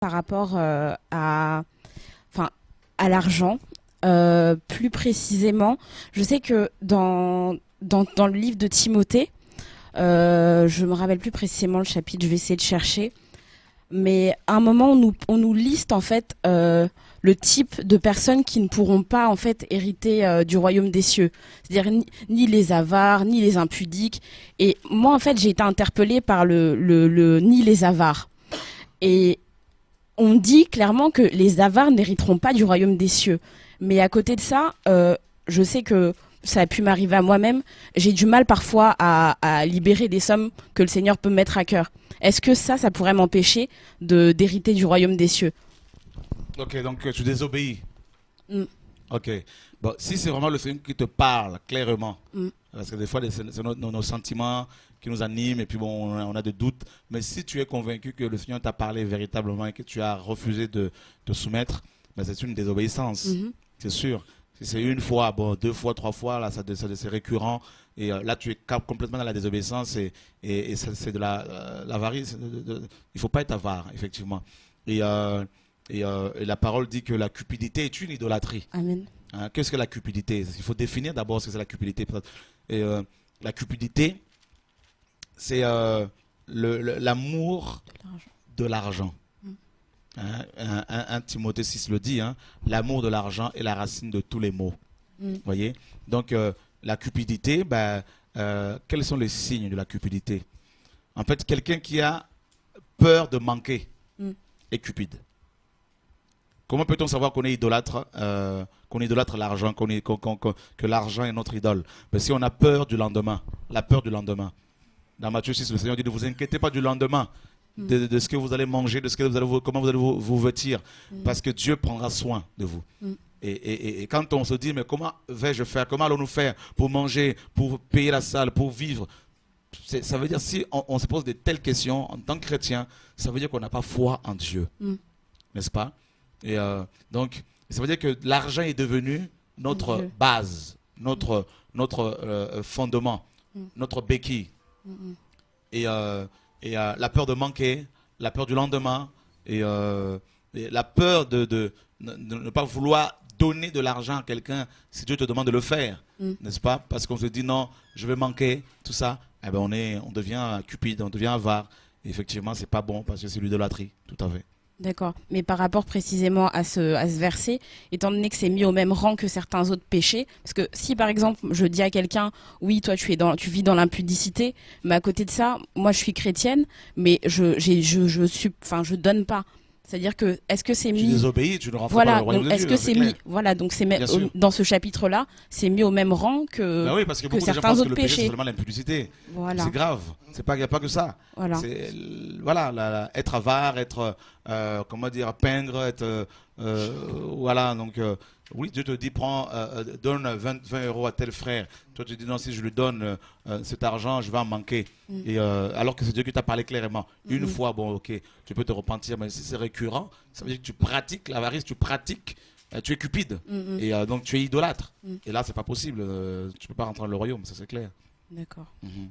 Par rapport enfin, à l'argent. Plus précisément, je sais que dans le livre de Timothée, je me rappelle plus précisément le chapitre, je vais essayer de chercher, mais à un moment on nous liste en fait le type de personnes qui ne pourront pas en fait hériter du royaume des cieux, c'est-à-dire ni les avares, ni les impudiques. Et moi en fait j'ai été interpellée par le ni les avares. Et on dit clairement que les avares n'hériteront pas du royaume des cieux. Mais à côté de ça, je sais que ça a pu m'arriver à moi-même. J'ai du mal parfois à libérer des sommes que le Seigneur peut mettre à cœur. Est-ce que ça pourrait m'empêcher d'hériter du royaume des cieux? Ok, donc tu désobéis. Mm, Ok. Bon, si c'est vraiment le Seigneur qui te parle clairement, mm, parce que des fois, c'est nos sentiments qui nous animent et puis bon, on a des doutes. Mais si tu es convaincu que le Seigneur t'a parlé véritablement et que tu as refusé de te soumettre, ben c'est une désobéissance. mhm. C'est sûr. Si c'est une fois, bon, deux fois, trois fois, là, c'est récurrent. Et là, tu es complètement dans la désobéissance et c'est de l'avarice. Il ne faut pas être avare, effectivement. Et, euh, et la parole dit que la cupidité est une idolâtrie. Amen. Hein, qu'est-ce que la cupidité? Il faut définir d'abord ce que c'est la cupidité. Et, la cupidité, c'est l'amour L'argent. de l'argent. Mm, Hein, 1 Timothée 6 le dit, hein, l'amour de l'argent est la racine de tous les maux. mm, Voyez. Donc, la cupidité, ben, quels sont les signes de la cupidité? En fait, quelqu'un qui a peur de manquer mm, est cupide. Comment peut-on savoir qu'on idolâtre l'argent, que l'argent est notre idole? Ben, si on a peur du lendemain, la peur du lendemain. Dans Matthieu 6, le Seigneur dit ne vous inquiétez pas du lendemain, mm, de ce que vous allez manger, de ce que comment vous allez vous vêtir, mm, parce que Dieu prendra soin de vous. mm, Et quand on se dit, mais comment vais-je faire, comment allons-nous faire pour manger, pour payer la salle, pour vivre, ça veut dire si on se pose de telles questions en tant que chrétien, ça veut dire qu'on n'a pas foi en Dieu, mm. n'est-ce pas? Et donc, ça veut dire que l'argent est devenu notre Dieu. base, notre fondement, Mm, notre béquille. mm, mm. Et, la peur de manquer, la peur du lendemain, et la peur de ne pas vouloir donner de l'argent à quelqu'un si Dieu te demande de le faire, Mm. n'est-ce pas? Parce qu'on se dit non, je vais manquer, tout ça, eh ben on devient cupide, on devient avare. Et effectivement, c'est pas bon parce que c'est l'idolâtrie, tout à fait. D'accord. Mais par rapport précisément à ce verset, étant donné que c'est mis au même rang que certains autres péchés, parce que si par exemple je dis à quelqu'un, oui, toi tu vis dans l'impudicité, mais à côté de ça, moi je suis chrétienne, mais je donne pas. C'est-à-dire que est-ce que c'est Tu mis, désobéis, tu ne rentres pas dans le voilà, royaume donc de est-ce Dieu, que hein, c'est c'est mis, clair. voilà, donc Bien sûr. dans ce chapitre-là, c'est mis au même rang Ben oui, parce que que beaucoup de gens certains pensent que autres le péché, c'est péchés. seulement l'impudicité. C'est Voilà, grave. Il n'y a pas que ça. voilà. C'est, voilà, être avare, être, comment dire, peindre, être, voilà. Donc, oui, Dieu te dit, donne 20 euros à tel frère. Toi, tu dis, non, si je lui donne cet argent, je vais en manquer. Mm, Et, alors que c'est Dieu qui t'a parlé clairement. Une mm, fois, bon, ok, tu peux te repentir, mais si c'est récurrent, ça veut dire que tu pratiques l'avarice, tu pratiques, tu es cupide. mm, mm, Et donc, tu es idolâtre. mm. Et là, c'est pas possible. Tu peux pas rentrer dans le royaume, ça c'est clair. D'accord. Mhm.